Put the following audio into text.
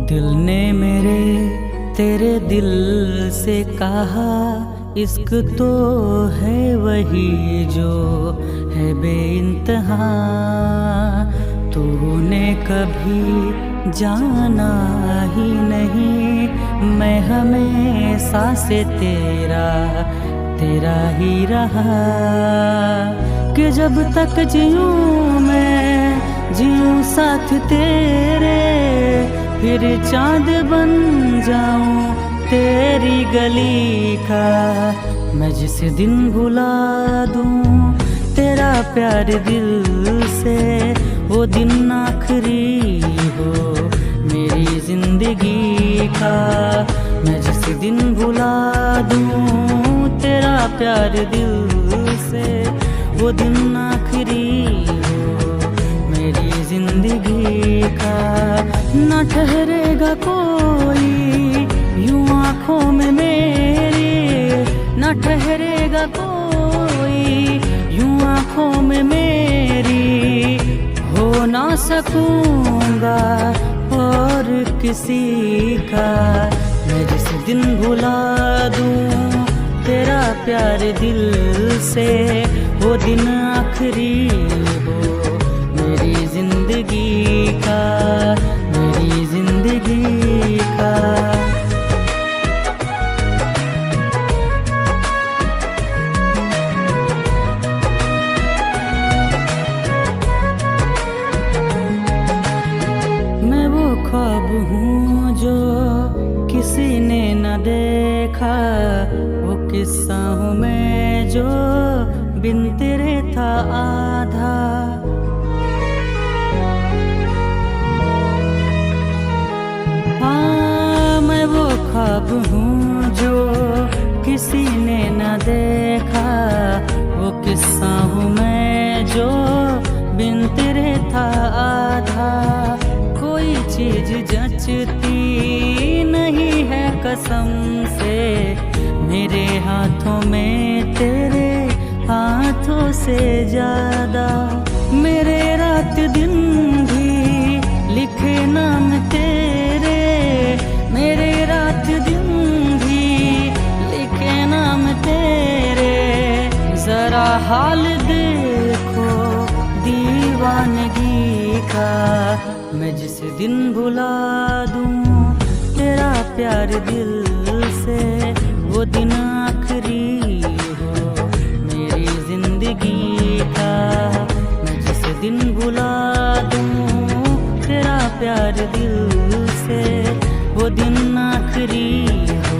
दिल ने मेरे तेरे दिल से कहा, इश्क तो है वही जो है बेइंतहा। तूने कभी जाना ही नहीं, मैं हमेशा से तेरा तेरा ही रहा। कि जब तक जीऊँ मैं जीऊँ साथ तेरे, फिर चाँद बन जाऊं तेरी गली का। मैं जिस दिन भुला दूं तेरा प्यार दिल से, वो दिन आखिरी हो मेरी जिंदगी का। मैं जिस दिन भुला दूं तेरा प्यार दिल से, वो दिन आखिरी हो मेरी जिंदगी का। ना ठहरेगा कोई यूं आँखों में मेरी, ना ठहरेगा कोई यूं आँखों में मेरी। हो ना सकूंगा और किसी का। मैं जिस दिन भुला दूं तेरा प्यार दिल से, वो दिन आखिरी हो मेरी जिंदगी का, मेरी जिंदगी का। मैं वो ख्वाब हूँ जो किसी ने न देखा, वो किस्सा हूँ मैं जो बिन तेरे था आधा। हाँ मैं वो ख्वाब हूँ जो किसी ने न देखा, वो किस्सा हूँ मैं जो बिन तेरे था आधा। कोई चीज जचती नहीं है कसम से, मेरे हाथों में तेरे हाथों से ज्यादा। मेरे रात दिन भी लिखे नाम तेरे, मेरे रात दिन भी लिखे नाम तेरे। जरा हाल देखो दीवानगी का। मैं जिस दिन भुला दूं तेरा प्यार दिल से, वो दिन आखिरी हो मेरी जिंदगी का। मैं जिस दिन भुला दूं तेरा प्यार दिल से, वो दिन आखिरी हो